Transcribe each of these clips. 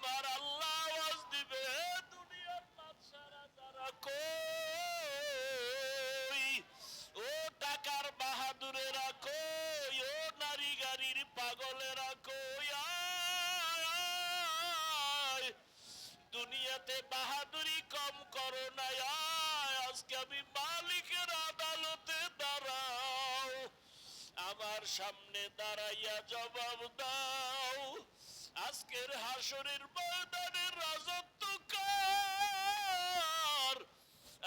আমার আল্লাহ আওয়াজ দিবে, দুনিয়ার বাদশারা যারা কই, ও টাকার বাহাদুরেরা কই, ও নারী গাড়ির পাগলেরা কই, আয় দুনিয়াতে বাহাদুরি কম করো না, আজকে আমি মালিকের আদালতে দাঁড়াও, আমার সামনে দাঁড়াইয়া জবাব দাও, আজকের হাসরের ময়দানের রাজত্ব কার?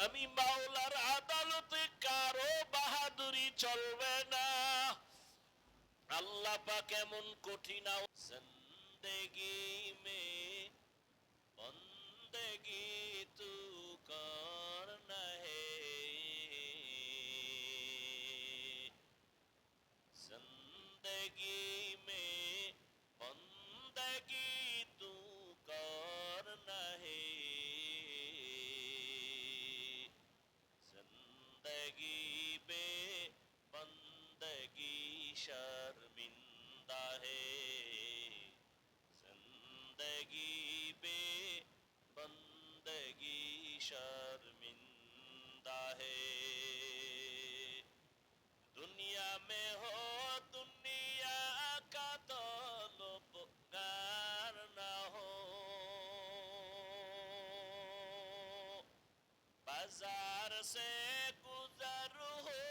আমি মাওলার আদালতে কারো বাহাদুরি চলবে না। আল্লাহ পাক এমন কঠিন জিন্দেগি মে বন্দেগি তু করনা হে, जिंदगी में बंदगी तू करना है, जिंदगी में बंदगी शर्मिंदा है, जिंदगी में बंदगी शर्मिंदा है। दुनिया में हो दुनिया का तलबगार ना हो, बाजार से गुजर हो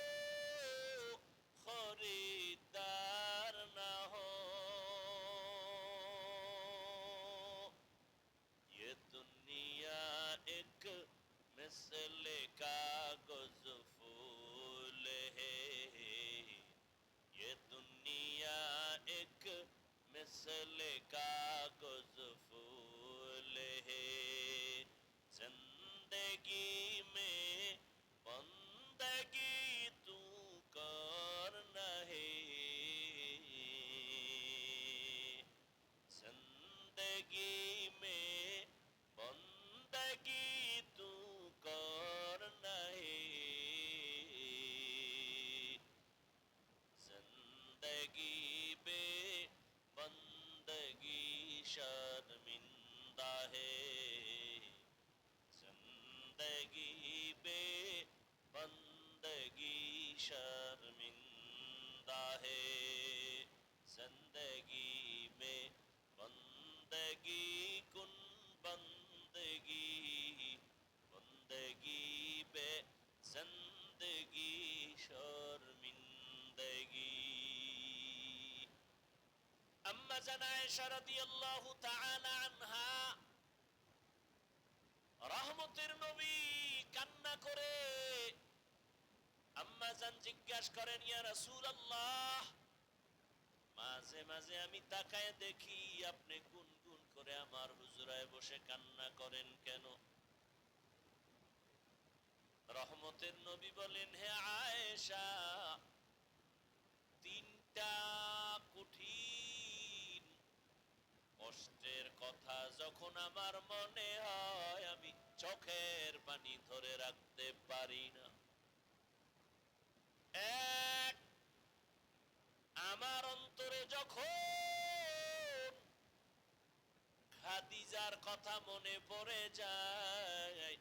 खरीदार ना हो, ये दुनिया एक मिसल कागज फूल है, ये दुनिया एक मिसल कागज फूल है, जिंदगी में बंदगी तू करना है, जिंदगी में बंदगी तू करना है, जिंदगी बे बंदगी शर्मिंदा है, जिंदगी बे बंदगी शर्मिंदा है, जिंदगी में बंदगी कुन बंदगी, बंदगी बे जिंदगी शर्मिंदगी। अम्मा जान आयशा রাদিয়াল্লাহু তাআলা আনহা রহমতের নবী কান্না করে, আম্মা জান জিজ্ঞাসা করেন, ইয়া রাসূলুল্লাহ, মাঝে মাঝে আমি তাকায় দেখি আপনি গুনগুন করে আমার হুজরায় বসে কান্না করেন কেন? রহমতের নবী বলেন, হে আয়েশা, তিনটা কঠিন কষ্টের কথা যখন আমার মনে হয়, আমি চোখের পানি ধরে রাখতে পারি না। এক, আমার অন্তরে যখন খাদিজার কথা মনে পড়ে যায়,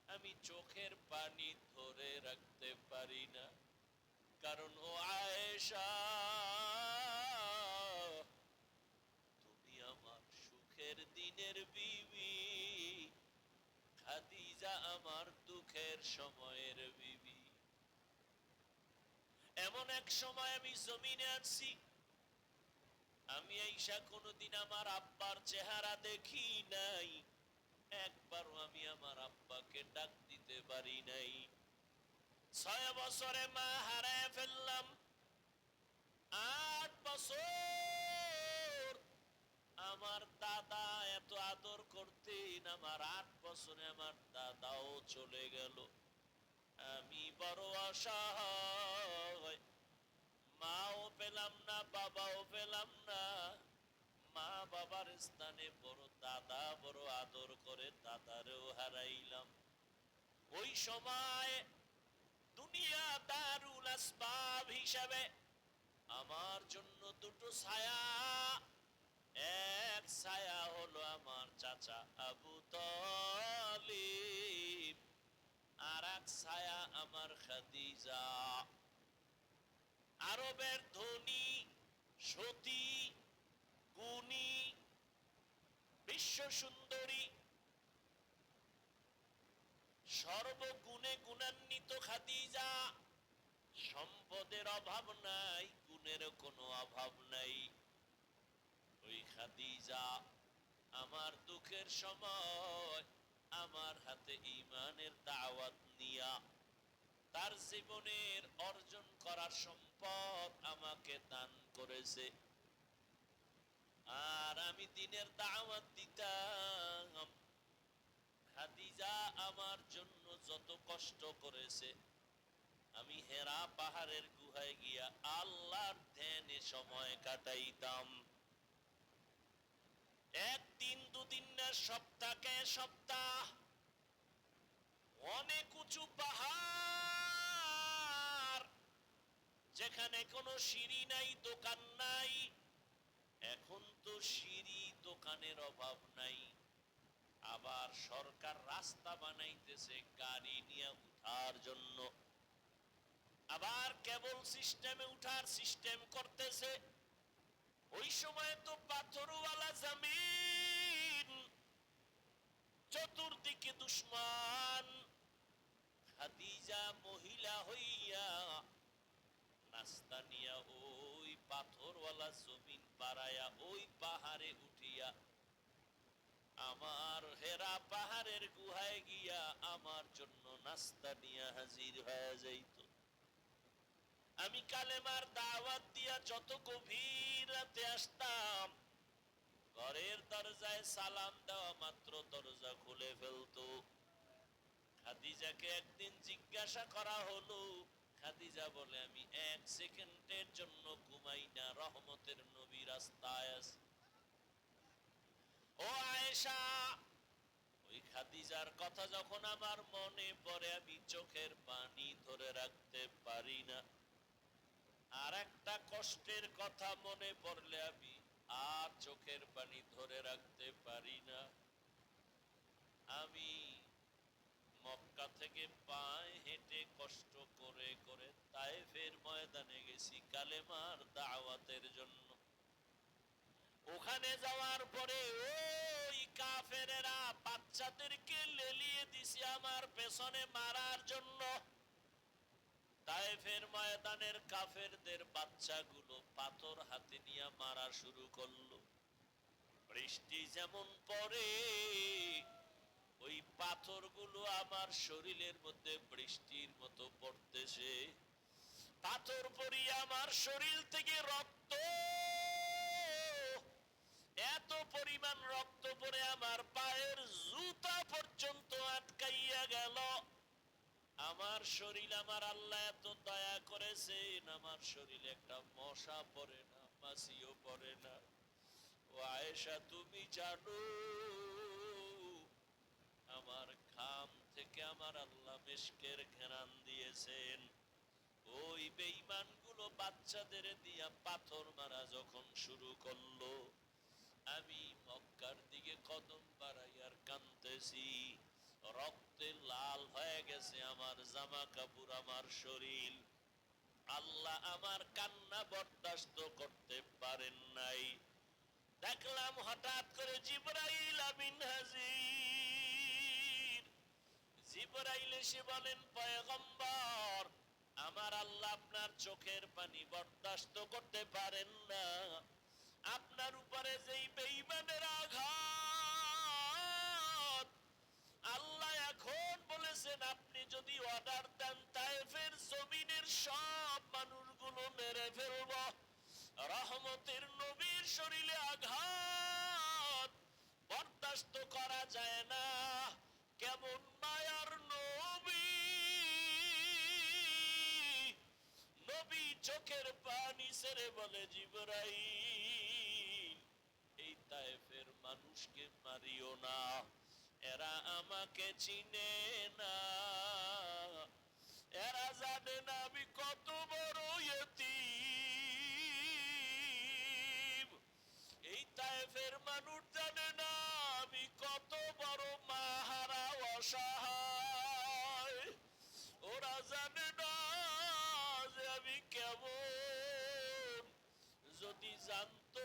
আমি চোখের পানি ধরে রাখতে পারি না, কারণ ও আয়েশা, তুমি আমার সুখের দিনের বিবি, খাদিজা আমার দুঃখের সময়ের বিবি। এমন এক সময় আমি জমিনে আছি, আমি আয়েশা কোনদিন আমার আব্বার চেহারা দেখি নাই, একবারও আমি আমার আব্বাকে ডাক দিতে পারি নাই। 6 বছরে মা হারায় ফেললাম, 8 বছর আমার দাদা এত আদর করতেন, আমার 8 বছরে আমার দাদাও চলে গেল, আমি বড় অসহায়, মাও পেলাম না, বাবাও পেলাম না। মা বাবার স্থানে বড় দাদা বড় আদর করে, দাদারেও হারাইলাম। ওই সময় দুনিয়া দারুল আসবাব হিসাবে আমার জন্য দুটো ছায়া, এক ছায়া হলো আমার চাচা আবু তালিব, আর এক ছায়া আমার খাদিজা। আরবের ধনী, সতী, গুণী, বিশ্ব সুন্দরী, সর্বগুণে গুণান্বিত খাদিজা। সম্পদের অভাব নাই, গুণের কোনো অভাব নাই। ওই খাদিজা আমার দুঃখের সময় আমার হাতে ঈমানের দাওয়াত নিয়া তার জীবনের অর্জন করার সম্পদ আমাকে দান করেছে। আর আমি দিনের দাওয়াত দিতাম। খাদিজা আমার জন্য যত কষ্ট করেছে, আমি হেরা পাহাড়ের গুহায় গিয়া আল্লাহর ধ্যানে সময় কাটাইতাম। একদিন দুদিন না, সপ্তাহকে সপ্তাহ। অনেক উঁচু পাহাড়, যেখানে কোনো সিঁড়ি নাই, দোকান নাই। এখন তো সিঁড়ি দোকানের অভাব নাই, আবার সরকার রাস্তা বানাইতেছে গাড়ি নিয়ে উঠার জন্য, আবার কেবল সিস্টেমে উঠার সিস্টেম করতেছে। ওই সময় তো পাথরওয়ালা জমিন, চতুর্দিকে দুশ্মন। খাদিজা মহিলা হইয়া নাস্তা নিয়া ওই পাথরওয়ালা জমিন পাড়ায়া ওই পাহাড়ে উঠিয়া আমার হেরা পাহাড়ের গুহায় গিয়া আমার জন্য নাস্তা নিয়া হাজির হয়ে যাইত। আমি কালেমার দাওয়াত দিয়া যত গভীর রাতে আসতাম, ঘরের দরজায় সালাম দেওয়া মাত্র দরজা খুলে ফেলতো। খাদিজাকে একদিন জিজ্ঞাসা করা হলো, খাদিজা বলে, আমি এক সেকেন্ডের জন্য ঘুমাই না, রহমতের নবী রাস্তায় আছে। ও আয়েশা, ওই খাদিজার কথা যখন আমার মনে পড়ে, আমি চোখের পানি ধরে রাখতে পারি না। আর একটা কষ্টের কথা মনে পড়লে আমি আর চোখের পানি ধরে রাখতে পারি না। আমি মক্কা থেকে পায়ে হেঁটে কষ্ট করে করে তায়েফের ময়দানে গেছি কালেমার দাওয়াতের জন্য। ওখানে যাওয়ার পরে ওই কাফেরেরা বাচ্চাদেরকে লেলিয়ে দিছে আমার পেছনে মারার জন্য। তায়েফের ময়দানের কাফেরদের বাচ্চাগুলো পাথর হাতে নিয়ে মারা শুরু করলো। বৃষ্টি যেমন পড়ে, ওই পাথরগুলো আমার শরীরের মধ্যে বৃষ্টির মতো পড়তেছে। পাথর পড়িয়ে আমার শরীর থেকে রক্ত, এত পরিমাণ রক্ত পড়ে আমার পায়ের জুতা পর্যন্ত আটকাইয়া গেল। আমার শরীর, আমার আল্লাহ এত দয়া করেছেন, আমার শরীরে একটা মশা পড়ে না, মাছিও পড়ে না। ও আয়েশা, তুমি জানো আমার ঘাম থেকে আমার আল্লাহ মিশকের ঘেরান দিয়েছেন। ওই বেঈমানগুলো বাচ্চাদের দিয়া পাথর মারা যখন শুরু করলো, আমি মক্কার দিকে কদম বাড়াইয়ার কাঁদতেছি। রক্তে লাল হয়ে গেছে আমার জামা কাপড়, আমার শরীর। আল্লাহ আমার কান্না বরদাস্ত করতে পারেন নাই। দেখলাম হঠাৎ করে জিবরাইল আমিন হাজির। জিবরাইল এসে বলেন, পয়গম্বর, আমার আল্লাহ আপনার চোখের পানি বরদাস্ত করতে পারেন না। আপনার উপরে যেই বেঈমানের আঘাত, আল্লাহ এখন বলেছেন আপনি যদি অর্ডার দেন তায়েফের জমিনের সব মানুষগুলো মেরে ফেলব। রহমতের নবীর শরীরে আঘাত বরদাস্ত করা যায় না। কেমন মায়ার নবী, নবী চোখের পানি ছেড়ে বলে, জিবরাইল, এই তায়েফের মানুষকে মারিও না, এরা আমাকে চিনে না, এরা জানে না আমি কত বড় ইয়তীম। এই তায়েফের মানুষ জানে না আমি কত বড় মাহারা অসহায়, ওরা জানে না যে আমি কেমন। যদি জানতো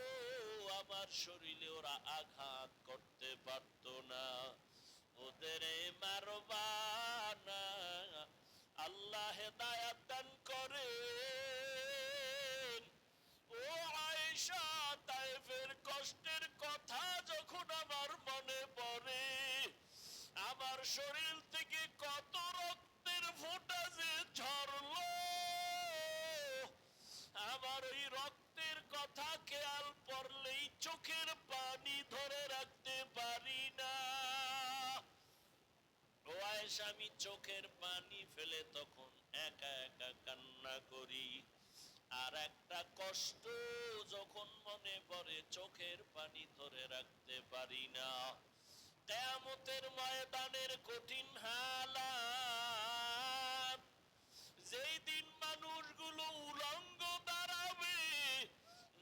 আমার শরীরে ওরা আঘাত করতে পারতো না। ওদের মারবানা, আল্লাহ হেদায়াত দান করে। ও আয়েশা, তায়েফের কষ্টের কথা যখন আমার মনে পড়ে, আমার শরীর থেকে কত রক্তের ফোঁটা যে ঝরলো, আমার ওই রক্তের কথা খেয়াল পড়লেই চোখের পানি ধরে রাখতে পারি না। ও আয়েশা, আমি চোখের পানি ফেলে তখন একা একা কান্না করি। আর একটা কষ্ট যখন মনে পড়ে চোখের পানি ধরে রাখতে পারি না। কিয়ামতের ময়দানের কঠিন হালাত, যেই দিন মানুষগুলো উলঙ্গ দাঁড়াবে,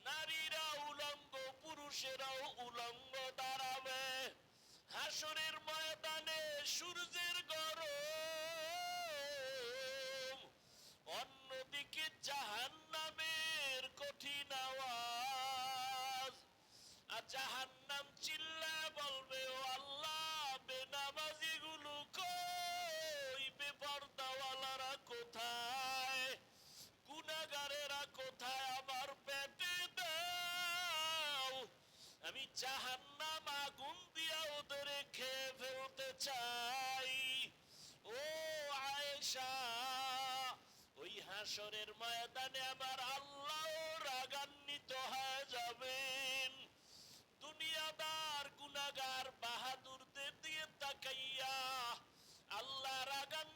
নারীরা উলঙ্গ, পুরুষেরাও উলঙ্গ দাঁড়াবে। হাসরের ময়দানে সূর্যের গরম, অন্যদিকে জাহান্নামের কঠিন আওয়াজ। আর জাহান্নাম চিল্লায় বলবে, ও আল্লাহ, বেনামাজি গুলো কই, বেপরদাওয়ালারা কোথায়, গুনাহগারেরা কোথায়, আমার পেটে দাও, আমি জাহান্নাম আগুন দিয়া ওদের খেয়ে ফেলতে চাই। ও আয়েশা, ওই হাসরের ময়দানে আমার আল্লাহ রাগান্বিত হয়ে যাবেন। দুনিয়াদার গুনাহগার বাহাদুরদের দিয়ে তাকাইয়া আল্লাহ রাগান্বিত